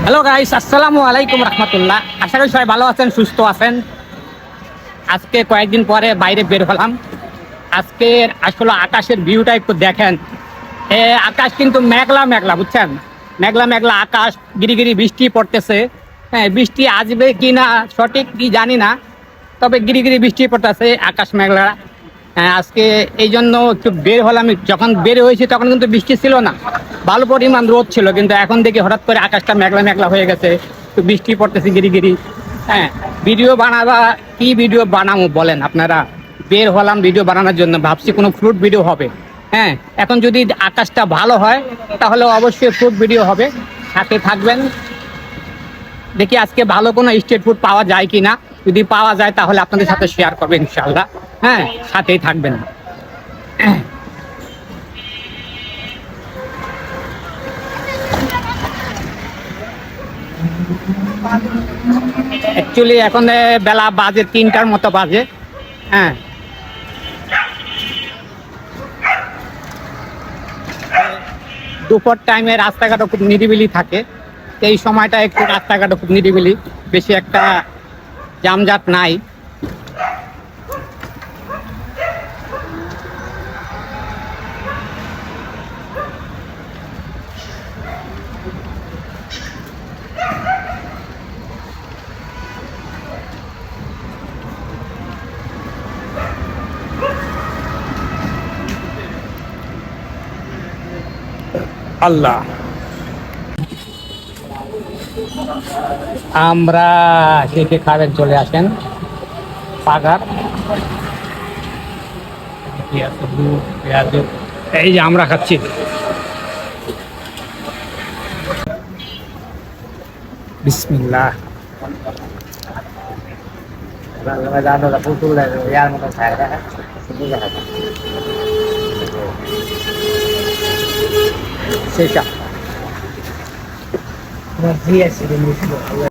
Hello guys, আসসালামু আলাইকুম রহমতুল্লাহ। আশা করি সবাই ভালো আছেন, সুস্থ আছেন। আজকে কয়েকদিন পরে বাইরে বের হলাম। আজকে আসলে আকাশের ভিউটা একটু দেখেন। আকাশ কিন্তু মেঘলা মেঘলা, বুঝছেন? মেঘলা মেঘলা আকাশ, গিরিগিরি বৃষ্টি পড়তেছে। হ্যাঁ, বৃষ্টি আসবে কি না সঠিক কি জানি না, তবে গিরিগিরি বৃষ্টি পড়তেছে, আকাশ মেঘলা। আজকে এই জন্য একটু বের হলাম। যখন বের হয়েছি তখন কিন্তু বৃষ্টি ছিল না, ভালো পরিমাণ রোদ ছিল, কিন্তু এখন দেখি হঠাৎ করে আকাশটা মেঘলা মেঘলা হয়ে গেছে, একটু বৃষ্টি পড়তেছে গিরিগিরি। হ্যাঁ, ভিডিও বানাবা, কি ভিডিও বানাবো বলেন আপনারা? বের হলাম ভিডিও বানানোর জন্য, ভাবছি কোনো ফ্রুট ভিডিও হবে। হ্যাঁ, এখন যদি আকাশটা ভালো হয় তাহলে অবশ্যই ফ্রুট ভিডিও হবে, সাথে থাকবেন। দেখি আজকে ভালো কোনো স্ট্রিট ফুড পাওয়া যায় কি না, যদি পাওয়া যায় তাহলে আপনাদের সাথে শেয়ার করবেন ইনশাআল্লাহ। হ্যাঁ, সাথেই থাকবেন। অ্যাকচুয়ালি এখন বেলা বাজে 3টার মতো বাজে। হ্যাঁ, দুপুর টাইমে রাস্তাঘাটও খুব নিরিবিলি থাকে। এই সময়টা একটু রাস্তাঘাটও খুব নিরিবিলি, বেশি একটা জামজাট নাই। আল্লাহ, আমরা কে খাবেন চলে আসেন। পাগার এই যে আমরা খাচ্ছি। বিসমিল্লাহ। সেটা